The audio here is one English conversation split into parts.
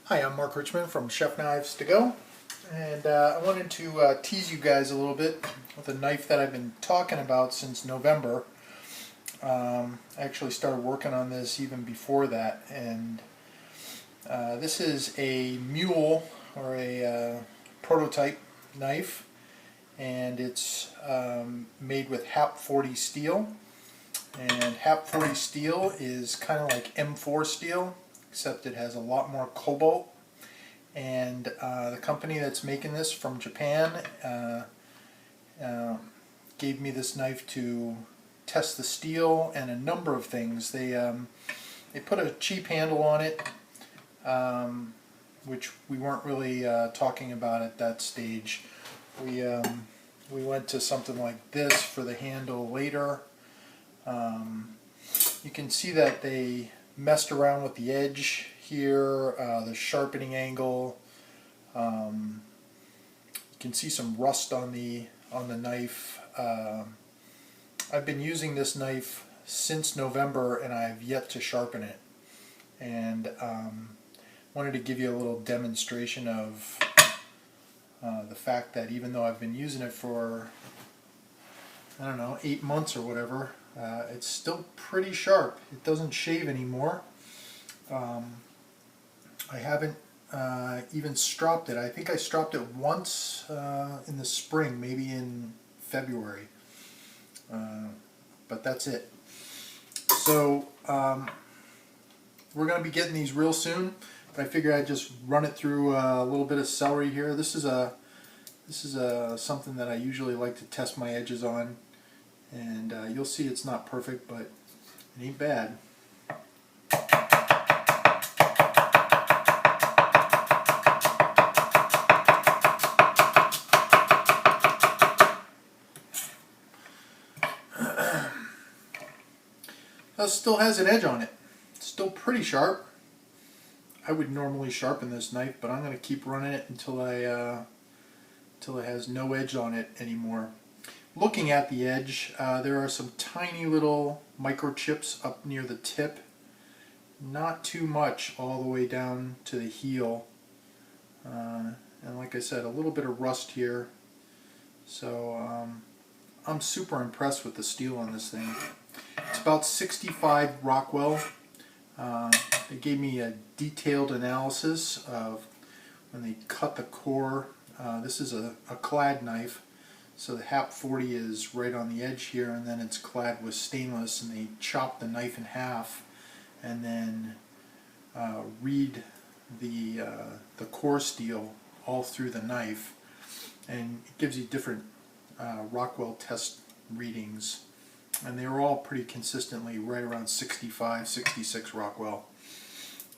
Hi, I'm Mark Richmond from Chef Knives to Go, and I wanted to tease you guys a little bit with a knife that I've been talking about since November. I actually started working on this even before that, and this is a mule or a prototype knife, and it's made with HAP40 steel. And HAP40 steel is kind of like M4 steel, except it has a lot more cobalt. And the company that's making this from Japan gave me this knife to test the steel and a number of things. They put a cheap handle on it, which we weren't really talking about at that stage. We went to something like this for the handle later. You can see that they messed around with the edge here, the sharpening angle. You can see some rust on the knife. I've been using this knife since November and I've yet to sharpen it. And wanted to give you a little demonstration of the fact that even though I've been using it for, I don't know, 8 months or whatever, it's still pretty sharp. It doesn't shave anymore. I haven't even stropped it. I think I stropped it once in the spring, maybe in February. But that's it. So we're going to be getting these real soon, but I figured I'd just run it through a little bit of celery here. This is something that I usually like to test my edges on, and you'll see it's not perfect, but it ain't bad. It still has an edge on it. It's still pretty sharp. I would normally sharpen this knife, but I'm going to keep running it until it has no edge on it anymore. Looking at the edge, there are some tiny little microchips up near the tip. Not too much all the way down to the heel. And like I said, a little bit of rust here. So I'm super impressed with the steel on this thing. It's about 65 Rockwell. They gave me a detailed analysis of when they cut the core. This is a clad knife, so the HAP40 is right on the edge here, and then it's clad with stainless, and they chop the knife in half and then read the core steel all through the knife, and it gives you different Rockwell test readings. And they were all pretty consistently right around 65, 66 Rockwell.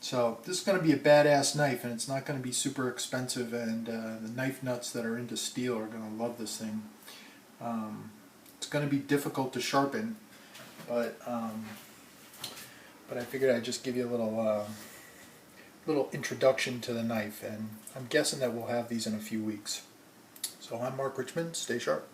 So this is going to be a badass knife, and it's not going to be super expensive, and the knife nuts that are into steel are going to love this thing. It's going to be difficult to sharpen, but I figured I'd just give you a little introduction to the knife, and I'm guessing that we'll have these in a few weeks. So I'm Mark Richmond. Stay sharp.